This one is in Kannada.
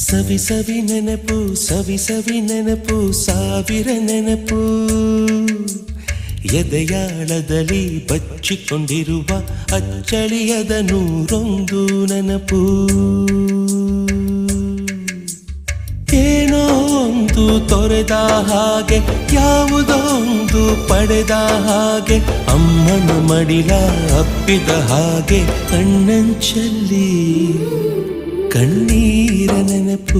ಸವಿ ಸವಿ ನೆನಪು ಸವಿ ಸವಿ ನೆನಪು ಸಾವಿರ ನೆನಪು ಎದೆಯಾಳದಲ್ಲಿ ಬಚ್ಚಿಕೊಂಡಿರುವ ಅಚ್ಚಳಿಯದ ನೂರೊಂದು ನೆನಪು ಏನೋ ಒಂದು ತೊರೆದ ಹಾಗೆ ಯಾವುದೋ ಒಂದು ಪಡೆದ ಹಾಗೆ ಅಮ್ಮನ ಮಡಿಲ ಅಪ್ಪಿದ ಹಾಗೆ ಕಣ್ಣಂಚಲ್ಲಿ ಕಣ್ಣೀರ ನೆನಪು